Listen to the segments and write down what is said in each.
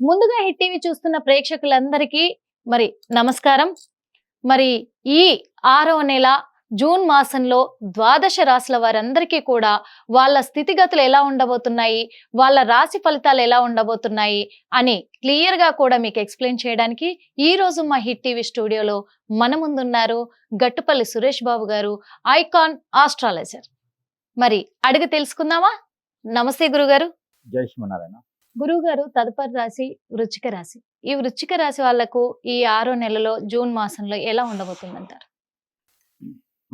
ముందుగా hit TV చూస్తున్న ప్రేక్షకులందరికీ మరి నమస్కారం. మరి ఈ 6వ నెల జూన్ మాసంలో ద్వాదశ రాశుల వారందరికీ కూడా వాళ్ళ స్థితిగతులు ఎలా ఉండబోతున్నాయి, వాళ్ళ రాశి ఫలితాలు ఎలా ఉండబోతున్నాయి అని క్లియర్ గా కూడా మీకు ఎక్స్ప్లెయిన్ చేయడానికి ఈ రోజు మా హిట్ టీవీ స్టూడియోలో మన ముందున్నారు గట్టుపల్లి సురేష్ బాబు గారు, ఐకాన్ ఆస్ట్రాలజర్. మరి అడిగి తెలుసుకుందామా? నమస్తే గురుగారు. జై శ్రీమన్నారాయణ. గురువుగారు, తదుపరి రాశి వృశ్చిక రాశి. ఈ వృశ్చిక రాశి వాళ్లకు ఈ 6వ నెలలో జూన్ మాసంలో ఎలా ఉండబోతుందంటారు?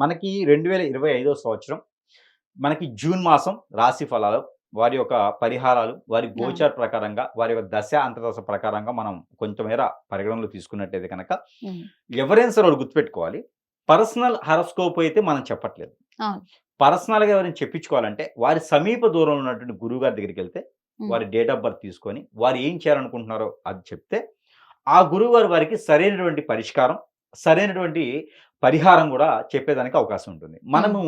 మనకి 2025వ సంవత్సరం మనకి జూన్ మాసం రాశి ఫలాలు, వారి యొక్క పరిహారాలు, వారి గోచార ప్రకారంగా, వారి యొక్క దశ అంతర్దశ ప్రకారంగా మనం కొంతమేర పరిగణనలో తీసుకున్నట్టయితే కనుక ఎవరైనా సరే వాళ్ళు గుర్తుపెట్టుకోవాలి, పర్సనల్ హారోస్కోప్ అయితే మనం చెప్పట్లేదు. పర్సనల్గా ఎవరైనా చెప్పించుకోవాలంటే వారి సమీప దూరంలో ఉన్నటువంటి గురువు గారి దగ్గరికి వెళ్తే వారి డేట్ ఆఫ్ బర్త్ తీసుకొని వారు ఏం చేయాలనుకుంటున్నారో అది చెప్తే ఆ గురువు గారు వారికి సరైనటువంటి పరిష్కారం, సరైనటువంటి పరిహారం కూడా చెప్పేదానికి అవకాశం ఉంటుంది. మనము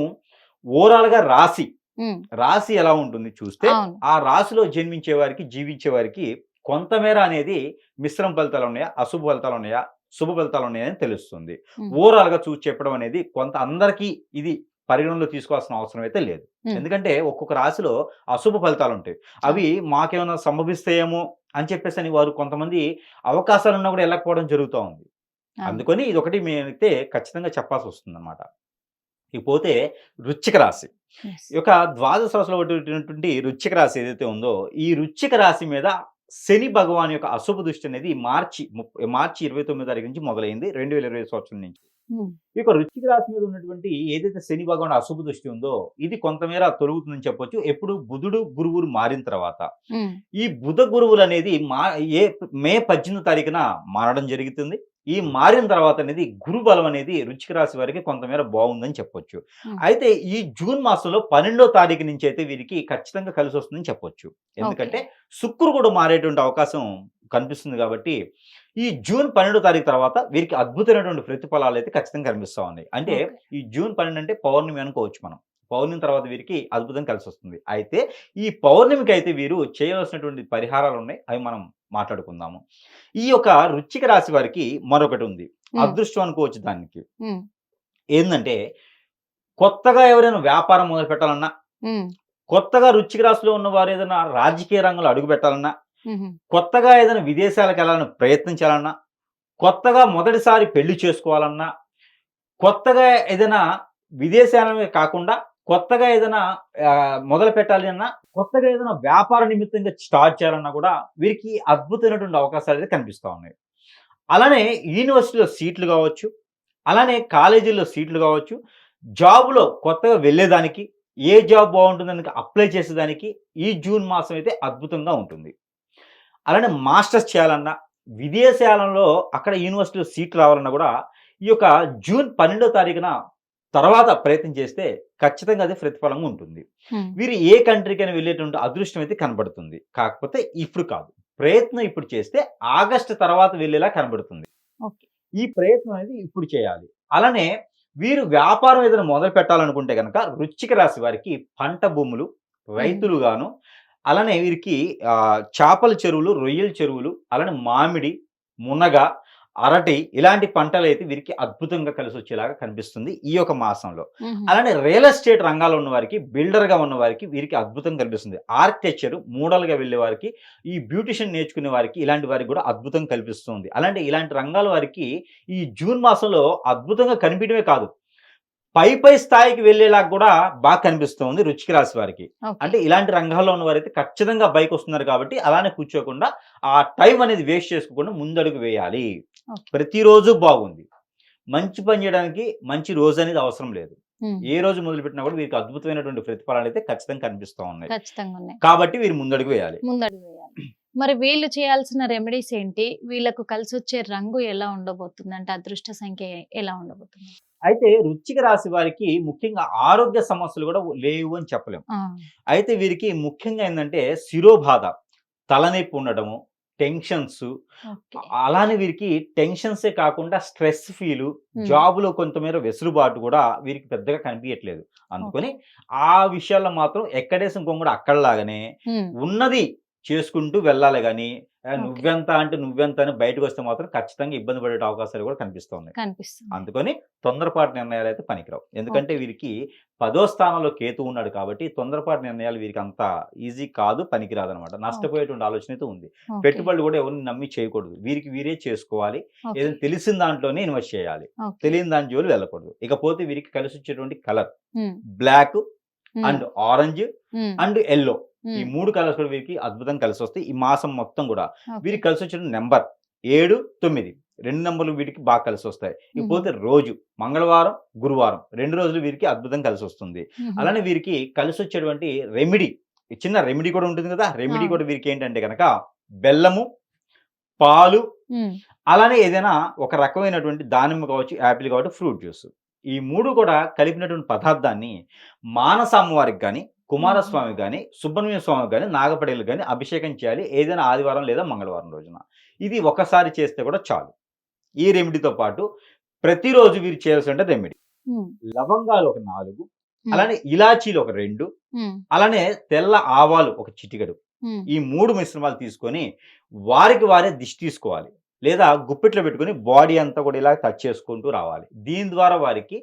ఓవరాల్గా రాశి ఎలా ఉంటుంది చూస్తే ఆ రాశిలో జన్మించే వారికి, జీవించే వారికి కొంతమేర అనేది మిశ్రమ ఫలితాలు ఉన్నాయా, అశుభ ఫలితాలు ఉన్నాయా, శుభ ఫలితాలు ఉన్నాయని తెలుస్తుంది. ఓవరాల్గా చూసి చెప్పడం అనేది కొంత అందరికీ ఇది పరిగణనలో తీసుకోవాల్సిన అవసరం అయితే లేదు. ఎందుకంటే ఒక్కొక్క రాశిలో అశుభ ఫలితాలు ఉంటాయి. అవి మాకేమైనా సంభవిస్తాయేమో అని చెప్పేసి అని వారు కొంతమంది అవకాశాలు ఉన్నా కూడా వెళ్ళకపోవడం జరుగుతూ ఉంది. అందుకని ఇది ఒకటి మేమైతే ఖచ్చితంగా చెప్పాల్సి వస్తుంది అన్నమాట. ఇకపోతే వృశ్చిక రాశి, ఈ యొక్క ద్వాదశ రాశిలో ఉన్నటువంటి వృశ్చిక రాశి ఏదైతే ఉందో, ఈ వృశ్చిక రాశి మీద శని భగవాన్ యొక్క అశుభ దృష్టి అనేది మార్చి 29వ తారీఖు నుంచి మొదలైంది, 2020 సంవత్సరం నుంచి. ఈ యొక్క వృశ్చిక రాశి మీద ఉన్నటువంటి ఏదైతే శని భగవాన్ అశుభ దృష్టి ఉందో ఇది కొంతమేర తొలుగుతుందని చెప్పొచ్చు. ఎప్పుడు బుధుడు గురువులు మారిన తర్వాత ఈ బుధ గురువులు అనేది మే 18వ తారీఖున మారడం జరుగుతుంది. ఈ మారిన తర్వాత అనేది గురు బలం అనేది వృశ్చిక రాశి వారికి కొంతమేర బాగుందని చెప్పొచ్చు. అయితే ఈ జూన్ మాసంలో 12వ తారీఖు నుంచి అయితే వీరికి ఖచ్చితంగా కలిసి వస్తుందని చెప్పొచ్చు. ఎందుకంటే శుక్రుడు కూడా మారేటువంటి అవకాశం కనిపిస్తుంది. కాబట్టి ఈ జూన్ 12వ తారీఖు తర్వాత వీరికి అద్భుతమైనటువంటి ప్రతిఫలాలు అయితే ఖచ్చితంగా కనిపిస్తూ ఉన్నాయి. అంటే ఈ జూన్ 12 అంటే పౌర్ణమి అనుకోవచ్చు మనం. పౌర్ణమి తర్వాత వీరికి అద్భుతం కలిసి వస్తుంది. అయితే ఈ పౌర్ణమికి అయితే వీరు చేయవలసినటువంటి పరిహారాలు ఉన్నాయి, అవి మనం మాట్లాడుకుందాము. ఈ యొక్క వృశ్చిక రాశి వారికి మరొకటి ఉంది, అదృష్టం అనుకోవచ్చు. దానికి ఏంటంటే కొత్తగా ఎవరైనా వ్యాపారం మొదలు పెట్టాలన్నా, కొత్తగా వృశ్చిక రాశిలో ఉన్న వారు ఏదైనా రాజకీయ రంగంలో అడుగు పెట్టాలన్నా, కొత్తగా ఏదైనా విదేశాలకు వెళ్ళాలని ప్రయత్నించాలన్నా, కొత్తగా మొదటిసారి పెళ్లి చేసుకోవాలన్నా, కొత్తగా ఏదైనా విదేశాలనే కాకుండా కొత్తగా ఏదైనా మొదలు పెట్టాలి అన్నా, కొత్తగా ఏదైనా వ్యాపార నిమిత్తంగా స్టార్ట్ చేయాలన్నా కూడా వీరికి అద్భుతమైనటువంటి అవకాశాలు అయితే కనిపిస్తూ ఉన్నాయి. అలానే యూనివర్సిటీలో సీట్లు కావచ్చు, అలానే కాలేజీల్లో సీట్లు కావచ్చు, జాబ్లో కొత్తగా వెళ్ళేదానికి, ఏ జాబ్ బాగుంటుందని అప్లై చేసేదానికి ఈ జూన్ మాసం అయితే అద్భుతంగా ఉంటుంది. అలానే మాస్టర్స్ చేయాలన్నా, విదేశాలలో అక్కడ యూనివర్సిటీలో సీట్లు రావాలన్నా కూడా ఈ యొక్క జూన్ 12వ తారీఖున తర్వాత ప్రయత్నం చేస్తే ఖచ్చితంగా అది ప్రతిఫలంగా ఉంటుంది. వీరు ఏ కంట్రీకైనా వెళ్ళేటువంటి అదృష్టం అయితే కనబడుతుంది. కాకపోతే ఇప్పుడు కాదు, ప్రయత్నం ఇప్పుడు చేస్తే ఆగస్టు తర్వాత వెళ్ళేలా కనబడుతుంది. ఈ ప్రయత్నం అనేది ఇప్పుడు చేయాలి. అలానే వీరు వ్యాపారం ఏదైనా మొదలు పెట్టాలనుకుంటే కనుక వృశ్చిక రాశి వారికి పంట భూములు, రైతులు గాను, అలానే వీరికి చేపల చెరువులు, రొయ్యల చెరువులు, అలానే మామిడి, మునగ, అరటి ఇలాంటి పంటలు అయితే వీరికి అద్భుతంగా కలిసి వచ్చేలాగా కనిపిస్తుంది ఈ యొక్క మాసంలో. అలానే రియల్ ఎస్టేట్ రంగాల్లో ఉన్న వారికి, బిల్డర్గా ఉన్న వారికి వీరికి అద్భుతం కనిపిస్తుంది. ఆర్కిటెక్చర్ మూడలుగా వెళ్ళే వారికి, ఈ బ్యూటిషియన్ నేర్చుకునే వారికి, ఇలాంటి వారికి కూడా అద్భుతం కల్పిస్తుంది. అలాంటి ఇలాంటి రంగాల వారికి ఈ జూన్ మాసంలో అద్భుతంగా కనిపించడమే కాదు, పై స్థాయికి వెళ్ళేలా కూడా బాగా కనిపిస్తుంది వృశ్చిక రాశి వారికి. అంటే ఇలాంటి రంగాల్లో ఉన్న వారైతే ఖచ్చితంగా పైకి వస్తున్నారు. కాబట్టి అలానే కూర్చోకుండా ఆ టైం అనేది వేస్ట్ చేసుకోకుండా ముందడుగు వేయాలి. ప్రతిరోజు బాగుంది, మంచి పని చేయడానికి మంచి రోజు అనేది అవసరం లేదు. ఏ రోజు మొదలుపెట్టినా కూడా వీరికి అద్భుతమైనటువంటి ప్రతిఫలాలు అయితే ఖచ్చితంగా కనిపిస్తూ ఉన్నాయి. కాబట్టి వీరు ముందడుగు వేయాలి. మరి వీళ్ళు చేయాల్సిన రెమెడీస్ ఏంటి? వీళ్ళకు కలిసి వచ్చే రంగు ఎలా ఉండబోతుంది, అంటే అదృష్ట సంఖ్య ఎలా ఉండబోతుంది? అయితే వృశ్చిక రాశి వారికి ముఖ్యంగా ఆరోగ్య సమస్యలు కూడా లేవు అని చెప్పలేము. అయితే వీరికి ముఖ్యంగా ఏంటంటే శిరోబాధ, తలనొప్పి ఉండడము, టెన్షన్స్, అలానే వీరికి టెన్షన్సే కాకుండా స్ట్రెస్ ఫీలు, జాబులో కొంతమేర వెసులుబాటు కూడా వీరికి పెద్దగా కనిపించట్లేదు. అందుకని ఆ విషయాల్లో మాత్రం ఎక్కడేసం కొంగుడు అక్కడలాగానే ఉన్నది చేసుకుంటూ వెళ్ళాలి గాని Okay. నువ్వెంత అంటే నువ్వెంత అని బయటకు వస్తే మాత్రం ఖచ్చితంగా ఇబ్బంది పడే అవకాశాలు కూడా కనిపిస్తున్నాయి. కనిపిస్తుంది. అందుకని తొందరపాటు నిర్ణయాలు అయితే పనికిరావు. ఎందుకంటే వీరికి 10వ స్థానంలో కేతు ఉన్నాడు కాబట్టి తొందరపాటు నిర్ణయాలు వీరికి అంత ఈజీ కాదు, పనికిరాదనమాట. నష్టపోయేటువంటి ఆలోచన అయితే ఉంది. Okay. పెట్టుబడులు కూడా ఎవరిని నమ్మి చేయకూడదు. వీరికి వీరే చేసుకోవాలి. Okay. ఏదైనా తెలిసిన దాంట్లోనే ఇన్వెస్ట్ చేయాలి. Okay. తెలియని దాని జోలు వెళ్ళకూడదు. ఇకపోతే వీరికి కలిసి వచ్చేటువంటి colour Hmm. Black Hmm. And orange Hmm. And yellow, ఈ Hmm. 3 కలర్స్ కూడా వీరికి అద్భుతంగా కలిసి వస్తాయి. ఈ మాసం మొత్తం కూడా Okay. వీరికి కలిసి వచ్చిన నెంబర్ 7, 9 2 నెంబర్లు వీటికి బాగా కలిసి వస్తాయి. ఇకపోతే రోజు మంగళవారం, గురువారం 2 రోజులు వీరికి అద్భుతంగా కలిసి వస్తుంది. Mhm. అలానే వీరికి కలిసి వచ్చేటువంటి రెమెడీ, చిన్న రెమెడీ కూడా ఉంటుంది కదా. రెమెడీ కూడా వీరికి ఏంటంటే కనుక బెల్లము, పాలు, Hmm. అలానే ఏదైనా ఒక రకమైనటువంటి దానిమ్మ కావచ్చు, యాపిల్ కావచ్చు, ఫ్రూట్ జ్యూస్, ఈ 3 కూడా కలిపినటువంటి పదార్థాన్ని మానస అమ్మవారికి కానీ, కుమారస్వామికి కానీ, సుబ్రహ్మణ్య స్వామికి కానీ, నాగపడేలకు కానీ అభిషేకం చేయాలి ఏదైనా ఆదివారం లేదా మంగళవారం రోజున. ఇది ఒకసారి చేస్తే కూడా చాలు. ఈ రెమెడీతో పాటు ప్రతిరోజు వీరు చేయాల్సిన రెమెడీ Hmm. లవంగాలు ఒక 4, Hmm. అలానే ఇలాచీలు ఒక 2, Hmm. అలానే తెల్ల ఆవాలు ఒక చిటికెడు, Hmm. ఈ 3 మిశ్రమాలు తీసుకొని వారికి వారే దిష్టి తీసుకోవాలి. లేదా గుప్పిట్లో పెట్టుకొని బాడీ అంతా కూడా ఇలా టచ్ చేసుకుంటూ రావాలి. దీని ద్వారా వారికి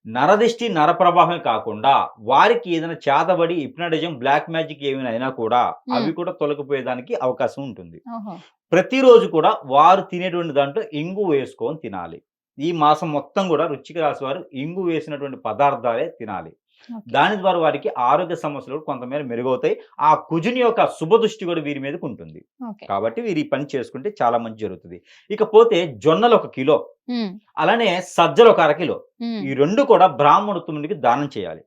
నరదిష్టి, నరప్రభావమే కాకుండా వారికి ఏదైనా చేతబడి, హిప్నటిజం, బ్లాక్ మ్యాజిక్ ఏమైనా అయినా కూడా అవి కూడా తొలగిపోయేదానికి అవకాశం ఉంటుంది. ఓహో. ప్రతిరోజు కూడా వారు తినేటువంటి దాంట్లో ఇంగు వేసుకొని తినాలి. ఈ మాసం మొత్తం కూడా వృశ్చిక రాశి వారు ఇంగు వేసినటువంటి పదార్థాలే తినాలి. Okay. దాని ద్వారా వారికి ఆరోగ్య సమస్యలు కూడా కొంతమేర మెరుగవుతాయి. ఆ కుజుని యొక్క శుభదృష్టి కూడా వీరి మీదకి ఉంటుంది. Okay. కాబట్టి వీరు ఈ పని చేసుకుంటే చాలా మంచి జరుగుతుంది. ఇకపోతే జొన్నలు 1 కిలో, Hmm. అలానే సజ్జలు ఒక 1/2 కిలో, Hmm. ఈ 2 కూడా బ్రాహ్మణోత్తమునికి దానం చేయాలి.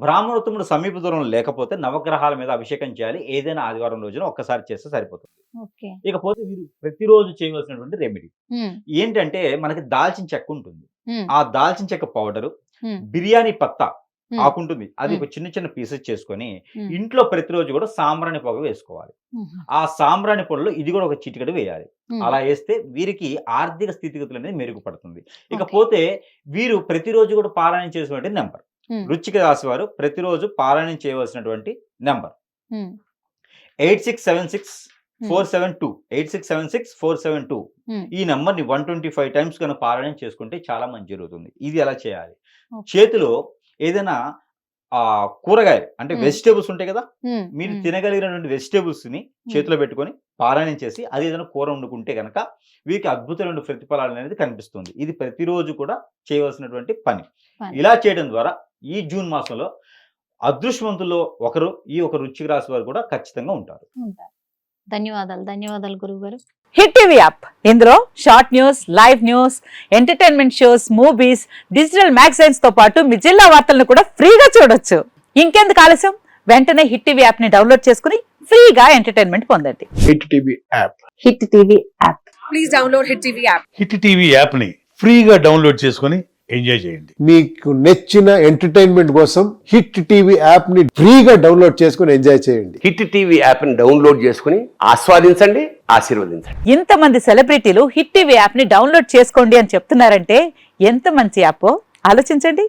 బ్రాహ్మణోత్తముడు సమీప దూరంలో లేకపోతే నవగ్రహాల మీద అభిషేకం చేయాలి. ఏదైనా ఆదివారం రోజున ఒక్కసారి చేస్తే సరిపోతుంది. Okay. ఇకపోతే వీరు ప్రతిరోజు చేయవలసినటువంటి రెమెడీ Hmm. ఏంటంటే మనకి దాల్చిన చెక్క ఉంటుంది. Hmm. ఆ దాల్చిన చెక్క పౌడరు, Hmm. బిర్యానీ పత్తా Hmm. ఆకుంటుంది, అది ఒక చిన్న చిన్న పీసెస్ చేసుకొని Hmm. ఇంట్లో ప్రతిరోజు కూడా సాంబ్రాణి పొగ వేసుకోవాలి. Hmm. ఆ సాంబ్రాణి పొగలో ఇది కూడా ఒక చిటికెడు వేయాలి. Hmm. అలా వేస్తే వీరికి ఆర్థిక స్థితిగతులు అనేది మెరుగుపడుతుంది. ఇకపోతే వీరు ప్రతిరోజు కూడా పారాయణం చేసినటువంటి నెంబర్, Hmm. వృశ్చిక రాశి వారు ప్రతిరోజు పారాయణం చేయవలసినటువంటి నెంబర్ Hmm. 8676-472 8676-472. Hmm. ఈ నెంబర్ని 125 టైమ్స్ కనుక పారాయణం చేసుకుంటే చాలా మంచి జరుగుతుంది. ఇది ఎలా చేయాలి? Okay. చేతిలో ఏదైనా కూరగాయలు అంటే Hmm. వెజిటేబుల్స్ ఉంటాయి కదా, Hmm. మీరు Hmm. తినగలిగినటువంటి వెజిటేబుల్స్ ని చేతిలో పెట్టుకొని పారాయణం చేసి అది ఏదైనా కూర వండుకుంటే కనుక వీరికి అద్భుతమైన ప్రతిఫలాలు అనేది కనిపిస్తుంది. ఇది ప్రతిరోజు కూడా చేయవలసినటువంటి పని. పని. ఇలా చేయడం ద్వారా ఈ జూన్ మాసంలో అదృష్టవంతుల్లో ఒకరు ఈ ఒక వృశ్చిక రాశి వారు కూడా ఖచ్చితంగా ఉంటారు. ఉంటారు. ధన్యవాదాలు గురువు గారు. హిట్ టీవీ యాప్, ఇందులో short news, live news, entertainment shows, movies, digital magazines తో పాటు మీ జిల్లా వార్తలను కూడా ఫ్రీగా చూడొచ్చు. ఇంకెందుకు ఆలస్యం, వెంటనే హిట్ టీవీ యాప్ ని డౌన్లోడ్ చేసుకుని ఫ్రీగా ఎంటర్టైన్మెంట్ పొందండి. Hit TV app. Hit TV app. Please download Hit TV app. Hit TV app ని ఫ్రీగా డౌన్లోడ్ చేసుకొని ఎంజాయ్ చేయండి. మీకు నచ్చిన ఎంటర్టైన్మెంట్ కోసం హిట్ టీవీ యాప్ ని ఫ్రీగా డౌన్లోడ్ చేసుకుని ఎంజాయ్ చేయండి. హిట్ టీవీ యాప్ ని డౌన్లోడ్ చేసుకుని ఆస్వాదించండి, ఆశీర్వదించండి. ఇంతమంది సెలబ్రిటీలు హిట్ టీవీ యాప్ ని డౌన్లోడ్ చేసుకోండి అని చెప్తున్నారంటే ఎంత మంచి యాప్ ఆలోచించండి.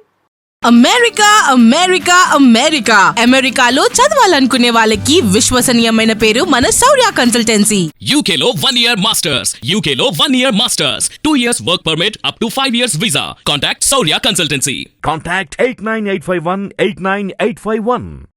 అమెరికా అమెరికా అమెరికా అమెరికాలో చదవాలనుకునే వాళ్ళకి విశ్వసనీయమైన పేరు మన శౌర్య consultancy. UK Law 1 Year Masters. UK Law 1 Year Masters. 2 years work permit up to 5 years visa. Contact Saurya Consultancy. Contact 89851 89851.